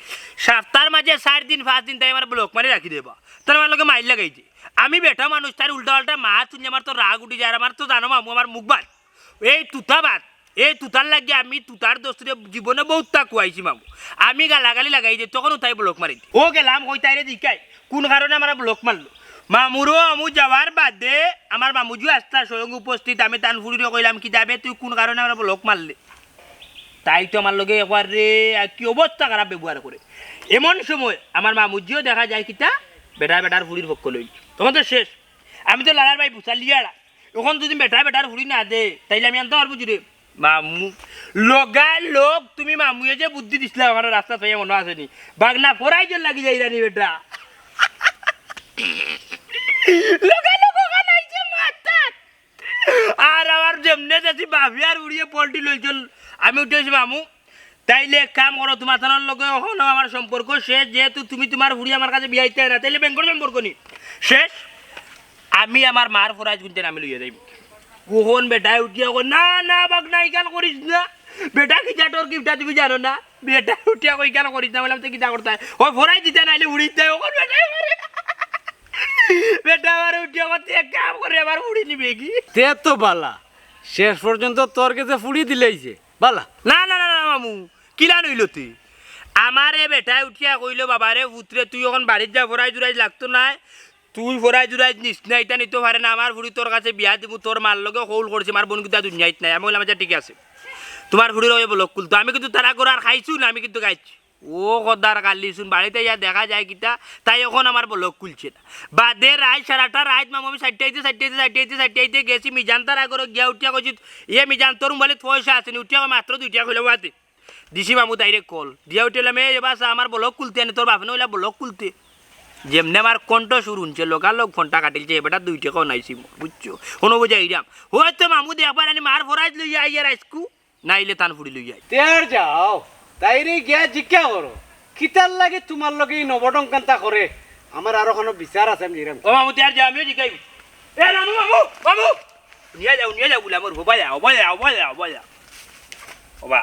S4: সপ্তাহের মাঝে 4 দিন 5 দিন তাই আমার ব্লক মারি রাখি দেবা তার আমার লোকে মাইল লাগাইছে আমি বেটা মানুষ তার উল্টা পাল্টা মা তুমি আমার তো রাগ উঠি যায় আমার তো জানো মামু আমার মুখ বাদ এই তুতা বাদ এই তুতার লাগে আমি তুতার দোস্তরে জীবনে বহুত তা কুয়াইছি মামু আমি গালাগালি লাগাই যে তখন তাই ব্লক মারি ও গেলাম কই তাইরে জিকাই কোন কারণে আমার ব্লক মারলো মামুরও আমু যাওয়ার বাদে আমার মামুজিও আসতা স্বয়ং উপস্থিত আমি তান ফুড়িরে কইলাম কি যাবে তুই কোন কারণে আমার ব্লক মারলে তাই তো আমার লগে একবার রে কি অবস্থা খারাপ ব্যবহার করে এমন সময় আমার মামুজিও দেখা যায় কিতা বেটার ফুড়ির পক্ষ লই তখন তো শেষ আমি তো লালার ভাই বুঝা লিয়াড়া এখন যদি বেটার ফুড়ি না দে তাইলে আমি আনতে পারবো রে মামু লগাই লোক তুমি মামুয়ে যে বুদ্ধি দিছিলা আমার রাস্তা পাইয়া মনে আসেনি বাগনা ফরাইজ লাগি যাই রানি বেটা লগাই লোক ওখানে আইছে মাথা আর আমার যেমনে যাচ্ছি ভাবি আর উড়িয়ে পল্টি লইছিল আমি উঠেছি মামু তাইলে কাম করো তোমার থানার লগে এখন আমার সম্পর্ক শেষ যেহেতু তুমি তোমার ফুড়ি আমার কাছে বিয়াইতে না তাইলে ব্যাংকর সম্পর্ক নি শেষ আমি আমার মার ফরাইজ গুনতে আমি লইয়া যাইব কখন বেটায় উঠিয়া কই না না বাগনা ইকান করিস না বেটা কি তোর গিফটটা তুমি জানো না বেটা উঠিয়া কই ইকান করিস না বললাম তো কিটা করতে হয় ওই ফরাই দিতে নাইলে উড়িস দেয় ওখন বেটা আমার উঠিয়া করতে এক কাম করে আবার উড়ি নিবে কি
S7: তে তো বালা শেষ পর্যন্ত তোর কাছে ফুড়ি দিলেইছে বালা
S4: না না না না মামু কিলা নইল তুই আমারে বেটায় উঠিয়া কইলো বাবারে পুত্রে তুই এখন বাড়ির যা ফরাই জুরাইজ লাগতো না তুই ফরাই জুরাইজ নিস না এটা নিতে পারে না আমার ফুড়ি তোর কাছে বিয়া দিব তোর মার লগে হৌল করছে আমার বোন কিন্তু দুনিয়াইত নাই আমি বললাম আচ্ছা ঠিক আছে তোমার ফুড়ির ওই ব্লক খুলতো আমি কিন্তু তারা করে আর খাইছু না আমি কিন্তু খাইছি ও কদার কালি শুন বাড়িতে যা দেখা যায় কিতা তাই এখন আমার ব্লক খুলছে না বাদে রাত সারাটা রাত মামু আমি সাইটে গেছি মিজান তার আগে গিয়া উঠিয়া কইছি এ মিজান তোর মোবাইলে পয়সা আছে নি উঠিয়া মাত্র 2টা কইলো বাদে দিছি মামু ডাইরেক্ট কল দিয়া উঠিলাম এই বাস আমার ব্লক খুলতে আনি তোর বাপ নইলা ব্লক খুলতে যেমনি আমার কণ্ঠ শুরু হচ্ছে লোক ফোনটা কাটিলছে এবারটা 2 টাকাও নাইছি বুঝছো কোনো বুঝাই দিলাম হয়তো মামু দেখবার আনি মার ফরাইজ লইয়া আইয়া রাইসকু নাইলে তান ফুড়ি লইয়া
S7: তের যাও তাইরে গিয়া জিজ্ঞা করো কিতার লাগে তোমার লগে নবটঙ্কান্তা করে আমার আরো কোনো বিচার আছে আমি নিরাম
S4: ও মামু তের যা আমিও জিগাই এ মামু নিয়ে যাও বলে আমার ভোবা ওবা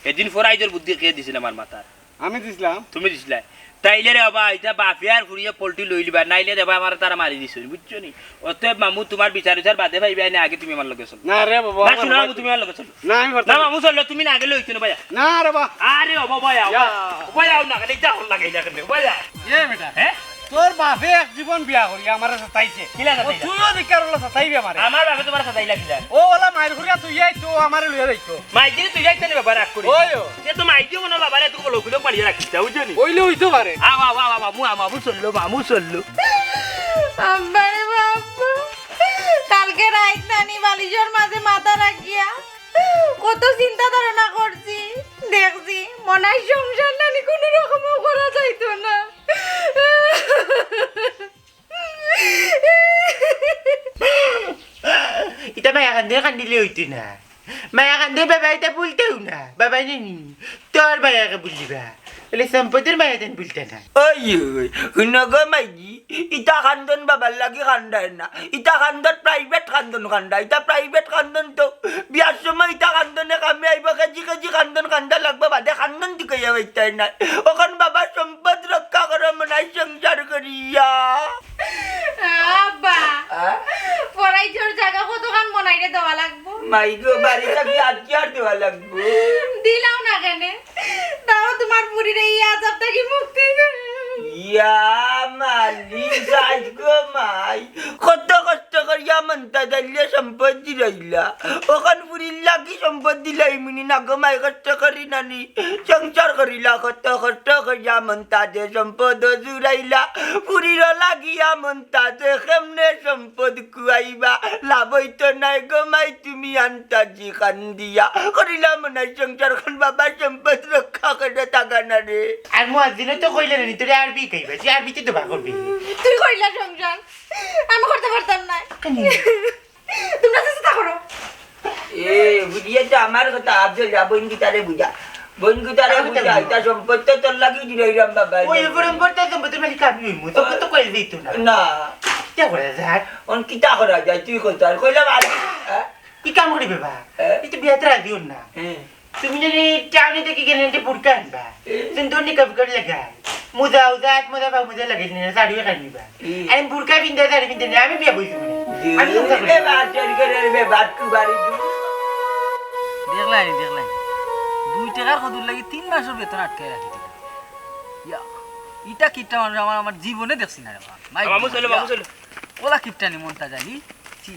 S4: এদিন ফরাইজের বুদ্ধি কে দিছিল আমার মাথার
S7: আমি দিছিলাম
S4: তুমি দিছিলা তাইলে রে বাবা এটা বাফিয়ার ফুড়িয়ে পোল্ট্রি লই লিবা নাইলে দেবা আমার তারা মারি দিছ বুঝছো নি অতএব মামু তোমার বিচার বাদে ভাইবে না আগে তুমি আমার লগে চল
S7: না রে বাবা
S4: না শুনো মামু তুমি আমার লগে চল
S7: না আমি
S4: না মামু চল তুমি না আগে লইছো না ভাইয়া
S7: না রে বাবা
S4: আরে বাবা ভাইয়া না কেন যা হল লাগাইলা কেন ভাইয়া
S7: এ বেটা
S4: হ্যাঁ
S7: তোর বাপে এক জীবন বিয়া করি আমারে সাতাইছে
S4: কিলা সাতাইলা?
S7: তুইও দিকার ওলা সাতাইবি আমারে
S4: আমার বাবা তোমার সাথে লাগিলা
S7: ও ওলা মাইর ঘুরিয়া তুই আই তো আমারে লইয়া যাইতো
S4: মাইজি তুই যাইতে নে বাবা রাখ করি
S7: ওইও।
S4: সে তো মাইজি মনে বাবা রে তুই লোক মারি রাখিস বুঝছো নি
S7: ওইলে হইতো পারে
S4: মামু চললো
S1: আব্বারে বাবা কালকে রাত নানি বালিশের মাঝে মাথা রাখিয়া কত চিন্তা ধারণা করছি দেখছি মনাই সংসার নানি কোনো রকমও করা যাইতো না
S3: এটা মায়া কান্দে কান্দিলে হইতো না মায়া কান্দে বাবা এটা বলতেও না বাবা জানি তোর মায়াকে বললিবা বলে সম্পদের মায়া দেন বলতে না
S2: ওই নগো মাইজি ইটা খান্দন বাবার লাগি খান্দায় না ইটা খান্দন প্রাইভেট খান্দন খান্দা ইটা প্রাইভেট খান্দন তো বিয়ার সময় ইটা খান্দনে কামে আইবা কেজি খান্দন খান্দা লাগবে বাদে খান্দন দিকে যাইতাই না ওখান বাবার সম্পদ রক্ষা করে মনাই সংসার করিয়া
S1: আব্বা ফরাইজর জায়গা কতখান মনাইরে দেওয়া লাগবো
S2: মাইগো বাড়িটা বিয়ার দেওয়া লাগবে
S1: দিলাও না কেন তাও তোমার পুরীর এই আজাব থেকে মুক্তি
S2: ইয়া মালি যাইগো মাই কত কষ্ট করিয়া মনটা দিলে সম্পদ দিলাইলা ওখান পুরীর লাগি সম্পদ দিলাই মুনি না গো মাই কষ্ট করি নানি সংসার করিলা কত কষ্ট করিয়া মনটা দে সম্পদ জুড়াইলা পুরীর লাগিয়া মনটা দে কেমনে সম্পদ কুয়াইবা লাভ হইতো নাই গো মাই তুমি আনতা জি খান দিয়া করিলা মনে সংসার খান বাবা সম্পদ রক্ষা করে থাকা না রে
S3: আর মুয়াজ্জিনও তো কইলেন নি তোরে আরবি কইবা যে আরবিতে তো ভাগ করবি
S1: তুই কইলা সংসার আমি করতে পারতাম না তোমরা চেষ্টা করো
S2: এ বুঝিয়ে তো আমার কথা আফজল যা বোন গীতারে বুঝা বোন গীতারে বুঝা এটা সম্পদ তো তোর লাগি দিলাইরাম বাবা
S3: ওই গরম করতে সম্পদের মালিক আমি হইমু তো কত কই দিত না
S2: না
S3: কে করে যার
S2: অন কিতা করা যায় তুই কইতা আর কইলাম আর
S3: কি কাম করি বাবা এটা বিয়াতে রাখদিও না তুমি যদি টাউনে থেকে গেলে বুড়কা আনবা সুন্দর নিকাপ করে লাগাই মুজা লাগাই না শাড়িও খাইবা আমি বুড়কা পিন্ধা শাড়ি পিন্ধে আমি বিয়া বইছি আমি
S2: বাদ করে বাদ কু বাড়ি
S6: দেখলাই 2 টাকার কদুর লাগি 3 মাসের বেতন আটকায় রাখি দিলা ইয়া ইটা কিটা আমার জীবনে দেখছি না রে বাবা
S4: মামু চলো
S6: ওলা কিপটা নি মনটা জানি চি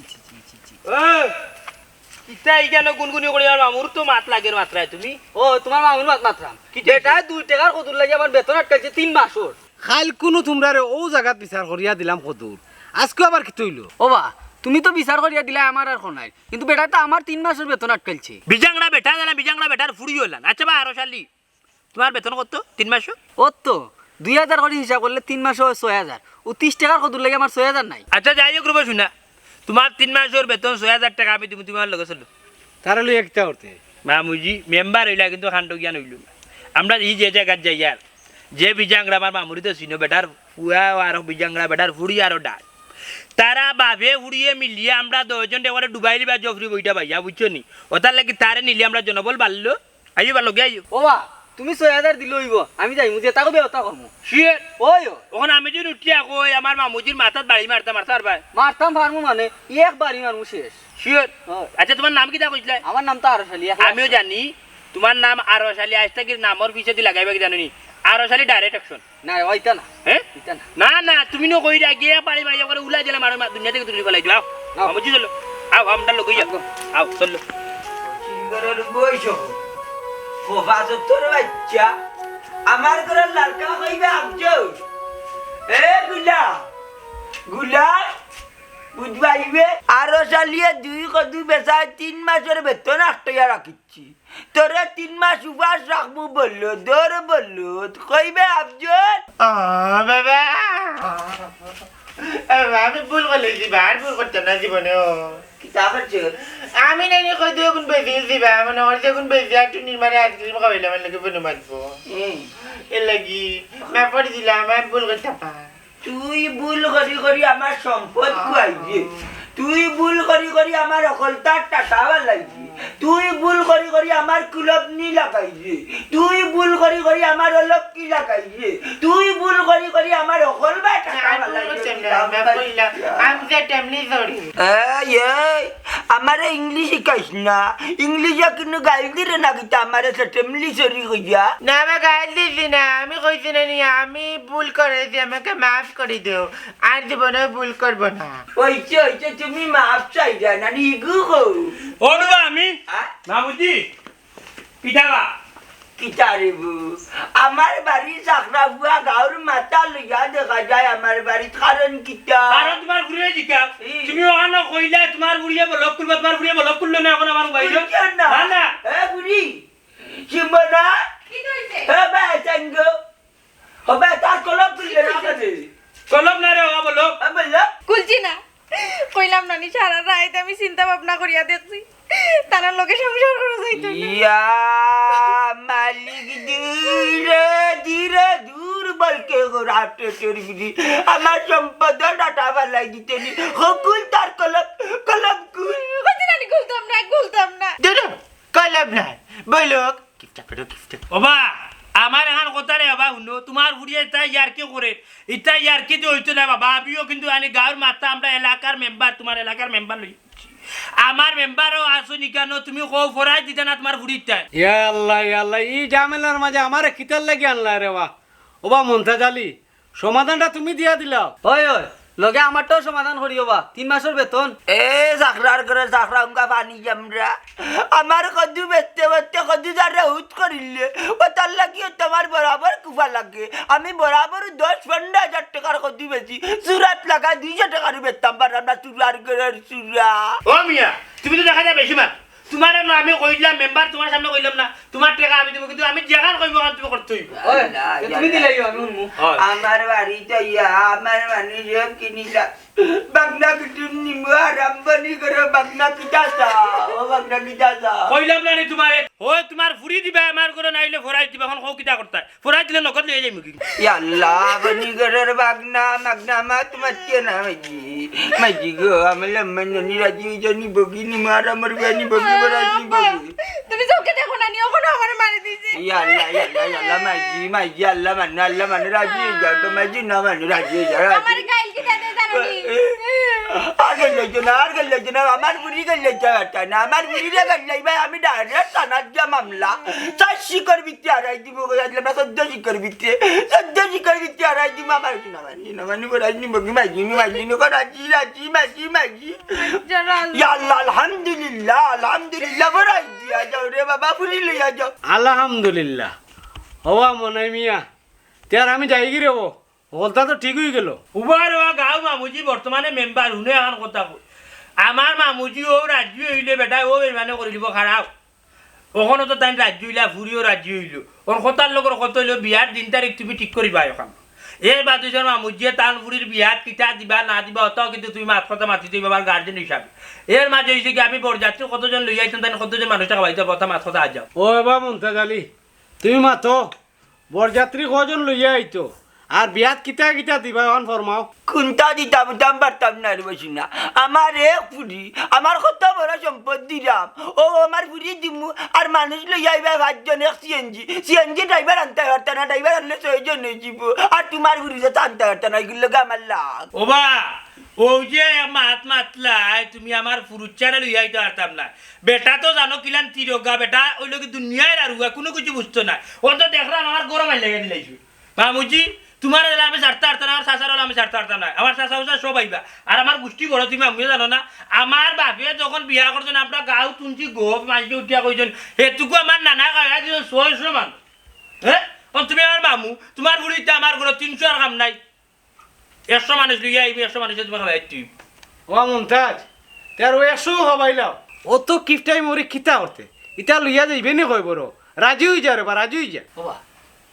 S4: ইতা ইখানে গুনগুনি করে আর মামুর তো মাত লাগের মাত্রায় তুমি
S6: ও তোমার মামুর মাত্রাম বেটা 2 টাকার কদুর লাগি আমার বেতন আটকাইছে 3 মাসের
S7: খাল কোনো তোমরা রে ও জায়গাত বিচার করিয়া দিলাম কদুর আজকে আবার কি তৈল
S6: ও বা তুমি তো বিচার করিয়া দিলা আমার আর কোনাই কিন্তু বেটা তো আমার 3 মাসের বেতন আটকাইছে
S4: বিজাংড়া বেটা জানা বিজাংড়া বেটার ফুড়ি হলাম আচ্ছা বা আরো শালি তোমার বেতন কত 3 মাস
S6: ও তো 2000 করে হিসাব করলে 3 মাসে 6000 ও 30 টাকার কদুর লাগে আমার 6000 নাই
S4: আচ্ছা যাই হোক রূপা শুনা তোমার 3 মাসের বেতন 6000 টাকা আমি তুমি তোমার লগে চলো
S7: তারা লই একটা করতে
S4: মামুজি মেম্বার হইলা কিন্তু খান্ড জ্ঞান হইল আমরা এই যে জায়গায় যাই আর যে বিজাংড়া আমার মামুরি তো চিনো বেটার ফুয়া আর বিজাংড়া বেটার ফুড়ি আর ডাল তারা বাবে উড়িয়ে মিলিয়ে আমরা 10 জন ডেবারে ডুবাইলি বা জফরি বইটা ভাইয়া বুঝছো নি ওটার লাগি তারে নিলে আমরা জনবল বাড়লো আইও ভালো গে আইও
S6: ও বা তুমি 6000 দিলে হইব আমি যাই মুজে তাকো বেওতা করমু
S4: শিয়ে
S6: ওই
S4: ওখানে আমি যদি উঠি কই আমার মামুজির মাথাত বাড়ি মারতে আর ভাই
S6: মারতাম ফারমু মানে একবারই মারমু শেষ
S4: শিয়ে আচ্ছা তোমার নাম কি তা কইছিলে
S6: আমার নাম তো আরশালি
S4: আমিও জানি তোমার নাম আরশালি আজ থেকে নামর পিছে দি লাগাইবা কি জানি আরশালি ডাইরেক্ট অ্যাকশন
S6: না ওইটা না
S4: হ্যাঁ
S6: এটা
S4: না না তুমি নো কই যা গিয়ে পাড়ি মারি করে উলাই দিলে মার দুনিয়া থেকে তুলি ফলাই যাও মামুজি চলো আও আমরা লোক যাও আও চলো
S2: সিঙ্গারের বইস খোফা তোর বাচ্চা আমার ঘরে লালকা কইবে আফজল এ গুলা বুঝবাইবে আরো চালিয়ে 2 কদু বেচা 3 মাসের বেতন আটটা রাখিচ্ছি তোরে 3 মাস উপাস রাখবো বললো দর বললো কইবে আফজল
S3: বাবা আমি ভুল করলেছি আর ভুল করতাম না জীবনে
S2: কিতা করছো
S3: আমি নানি কই দুই গুণ বেশি দিবা মানে ওর যে গুণ বেশি একটু নির্মাণে আইসক্রিম খাওয়াইলাম এর লাগে বনে মারবো এর লাগি না পড়ে দিলাম আমি ভুল করতাম
S2: তুই ভুল করি আমার সম্পদ খুয়াইছে তুই ভুল করি আমার অকলতার টাকা লাগছে তুই ভুল করি আমার কুলবনি লাগাইছে তুই ভুল করি আমার অলক্ষী লাগাইছে তুই ভুল করি আমার অকল বা টাকা লাগাইছে
S3: আমি যে টেমলি ধরি
S2: আমারে ইংলিশ শিখাইছ না ইংলিশে কিন্তু গাইল দিলে না কিন্তু আমারে টেমলি সরি কইয়া
S3: না আমি গাইল দিছি না আমি কইছি না আমি ভুল করেছি আমাকে মাফ করে দিও আর জীবনে ভুল করবো না
S2: ওইছে তুমি মাফ চাই যায় না ইগু কো
S4: ওরবা আমি মামুজি পিটাবা
S2: কিতারিবু আমার বাড়ি চাকরা বুয়া গাঁর মাথা লইয়া দেখা যায় আমার বাড়ির কারণ কিতা
S4: কারণ তোমার বুড়িয়ে জিকা তুমি ওখানে কইলা তোমার বুড়িয়ে বলক করবা তোমার বুড়িয়ে বলক করলো না এখন আমার বাইরে
S2: না
S4: না
S2: বুড়ি সিমনা
S1: কি কইছে
S2: হবে সঙ্গ হবে তার কলম তুললে না কাছে
S4: কলম না রে ও বলক
S2: বললো
S1: কুলছি না কইলাম নানি সারা রাত আমি চিন্তা ভাবনা করিয়া দেখছি তারা লোকে সংসার করে যাইতো না
S2: ইয়া মালিক ধীরে দূর বলকে রাতে চড়বি আমার সম্পদ ডাটা বালাই দিতে নি হকুল তার কলম কুল
S1: কইছি নানি খুলতাম না
S3: দুটো কলম নাই বলুক কিপটা করো কিপটা
S4: ওবা আমার এখন কথা রে বাবা শুনো তোমার বুড়িয়ে তাই ইয়ার কি করে ইটা ইয়ার কি হইতো না বাবা আমিও কিন্তু আনি গাঁর মাথা আমরা এলাকার মেম্বার তোমার এলাকার মেম্বার লই আমার মেম্বারও আসো নি কেন তুমি কও ফরাই দিতে না তোমার বুড়িটা
S7: ইয়া আল্লাহ এই ঝামেলার মাঝে আমারে কিতার লাগি আনলা রে বা ওবা মন্তাজ আলী সমাধানটা তুমি দিয়া দিলাও
S6: ওই লগে আমারটাও সমাধান করিও বা 3 মাসের বেতন
S2: চাকরার করে চাকরা উঙ্কা পানি জামরা আমার কদু বেচতে কদু যারা হুত করিলে ও তার লাগিয়ে তোমার বরাবর কুফা লাগে আমি বরাবর 10-15 টাকার কদু বেচি সুরাত লাগা 200 টাকার বেচতাম পারলাম না চুরার করে চুরা
S4: ও মিয়া তুমি তো দেখা যায় বেশি মার তোমার না আমি কইলাম মেম্বার তোমার সামনে কইলাম না তোমার টাকা আমি দেব কিন্তু আমি জায়গা কইব তুমি করতে হইব
S6: ওই তুমি দিলাইও আমি শুনমু
S2: আমার বাড়িতে আমার মানুষ কিনিলা বাগনা কিটুন নিমু আরাম্বনি করে বাগনা কিটাসা ও বাগনা কিটাসা
S4: কইলাম না তোমার ওই তোমার ফুরি দিবা আমার করে নাইলে ফরাই দিবা এখন কও কিটা করতে ফরাই দিলে নকদ লই যাইমু কি
S2: ইয়া আল্লাহ বনি করে বাগনা মাগনা মা তোমার কে না মাজি গো আমলে মননি রাজি জনি বগিনি মার আমার গানি বগি বরাজি বগি
S1: তুমি চোখে দেখো নানি ওখানে আমার মারি দিছে
S2: ইয়া আল্লাহ মাজি আল্লাহ মানে রাজি যা তো মাজি না মানে রাজি যা
S1: আমার গাইল কি দাদা জানো নি
S2: আর গেলাইছো না আর গেলাইছো না আমার বুড়ি গেলাইছো একটা না আমার বুড়িরে গেলাই ভাই আমি ডাইরেক্ট থানার যা মামলা 4 শিকর ভিত্তি হারাই দিব গেলাম না 14 শিকর ভিত্তি 14 শিকর ভিত্তি হারাই দিব আমার না মানে রাজি বগি মাইনি রাজি রাজি মাজি ইয়া আল্লাহ আলহামদুলিল্লাহ বড়াই দিয়া যাও রে বাবা বুড়ি লইয়া যাও
S7: আলহামদুলিল্লাহ হওয়া মনাই মিয়া তার আমি যাই কি রে বলতা তো ঠিক হয়ে গেল
S4: উবার ও গাঁও মামুজি বর্তমানে মেম্বার শুনে এখন কথা কই আমার মামুজি ও রাজ্য হইলে বেটা ও মানে করে দিব খারাপ ওখানে তো তাই রাজ্য হইলা ফুরিও রাজ্য হইল ওর কথার লগর কত হইল বিয়ার 3 তারিখ তুমি ঠিক করিবা এখন এর বাদ হইছে মামুজিয়ে তান ফুরির বিয়াত কিতা দিবা না দিবা অত কিন্তু তুমি মাত কথা মাতি দিবা বাবার গার্জেন হিসাবে এর মাঝে হইছে কি আমি বরযাত্রী কতজন লই আইছেন তাই কতজন মানুষ টাকা পাইতে কথা মাত কথা আজ যাও
S7: ও এবার মুমতাজ আলী তুমি মাতো বরযাত্রী কজন লইয়া আইতো আর বিয়াত কিতা কিতা দিবা এখন ফরমাও
S2: কোনটা দিতাম পারতাম না রে বসি না আমার এক পুরি আমার কত বড় সম্পদ দিলাম ও আমার পুরি দিমু আর মানুষ লই আইবা 5 জন এক সিএনজি ড্রাইভার আনতে পারতা না ড্রাইভার আনলে 6 জন হয়ে যাব আর তোমার পুরি যে আনতে পারতা না এগুলো আমার লাভ
S4: ওবা ও যে মাত মাতলাই তুমি আমার ফুরুচ্চারে লই আইতে পারতাম না বেটা তো জানো কিলান তিরগা বেটা ওই লোক দুনিয়ার আর কোনো কিছু বুঝতো না ও তো দেখলাম আমার গরম আই লেগে দিলাইছো মামুজি তোমার আমি ছাড়তে পারতাম না আমার চাচার আমি ছাড়তে পারতাম না আমার চাচা উচা সব আইবা আর আমার গোষ্ঠী বড় তুমি আমিও জানো না আমার বাপে যখন বিয়া করছেন আপনার গাঁও তুলছি গোপ মাঝে উঠিয়া কইছেন সেটুকু আমার নানা কাকা দিয়েছেন 600 মান হ্যাঁ তুমি আমার মামু তোমার বুড়িতে আমার ঘরে 300 আর কাম নাই 100 মানুষ লইয়া আইবি 100 মানুষে তোমাকে খাওয়াই
S7: ও মুমতাজ তার ও 100 হবাইলাও ও তো কিফটাই মরি খিতা করতে ইটা লইয়া যাইবে নি কই বড় রাজি হই যা রে বা রাজি হই যা
S6: বাবা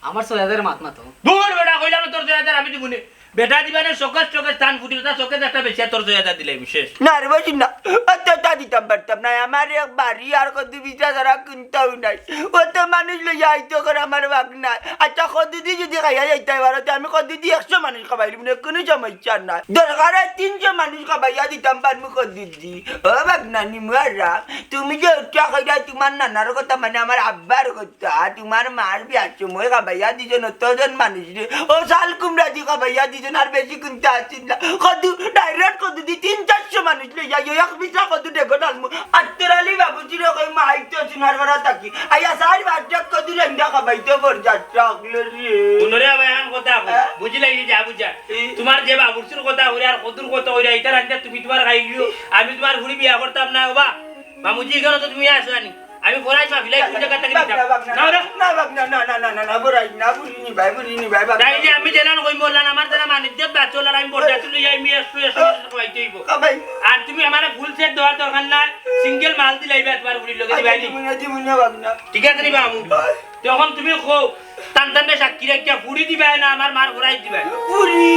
S6: আমার 6000 মাত মাতো
S4: দূর বেটা কইলাম তোর 2000 আমি দিবনি বেটা দিবানে চকেস স্থান ফুটিটা চকেস একটা বেশি তোর 2000 দিলাই বিশেষ
S2: না রে বসি না অতটা দিতাম পারতাম না আমার এক বাড়ি আর কত বিচার যারা কিনতেও নাই ও তো মানুষ লই আইতো করে আমার বাগ নাই আচ্ছা কদিদি যদি খাইয়া যাইতে পারো আমি কদিদি 100 মানুষ খাবাইলি মানে কোনো সমস্যা নাই দরকার 300 মানুষ খাবাইয়া দিতাম পারবো কদিদি ও বাগ নানি মারা তুমি যে উঠা খাইয়া তোমার নানার কথা মানে আমার আব্বার কথা তোমার মার বিয়ার সময় খাবাইয়া দিছো নতজন মানুষ ও শাল কুমড়া দি খাবাইয়া দিছো আর বেশি কিনতে আসিস না কদু ডাইরেক্ট কদু দি 300-400 মানুষ লই যাই এক বিছা কদু দেখো ডালমু আত্তরালি বাবুজি রে কই মাইতো চিনার বড় থাকি আইয়া সার বাজক কদু রেন্দা খাবাইতে বর যাত্রা আগলে রে
S4: উনরে বায়ান কথা বুঝলাই যা বুঝা তোমার যে বাবুর কথা হইরা আর কদুর কথা হইরা এটা রান্দা তুমি তোমার খাইলিও আমি তোমার ঘুরি বিয়া করতাম না বাবা মামুজি কেন তো তুমি আসলানি আমি ফরাইজ মা ভিলাই কোন জায়গা থেকে দিতাম
S2: না বড়াই না বুঝিনি ভাই
S4: তাই যে আমি জেলান কই বললাম আমার জানা মানিজ্য বাচলার আমি বড়জাতি লই আই মিয়া সুয়ে খাইতে হইব আর তুমি আমারে ফুল সেট দেওয়ার দরকার নাই সিঙ্গেল মাল দিলাইবা তোমার বুড়ি লগে দিবাইনি ঠিক আছে নি বামু তখন তুমি কও টান টান সাক্ষী রাখিয়া ফুড়ি দিবাই না আমার মার ফরাইজ দিবাই
S2: পুরি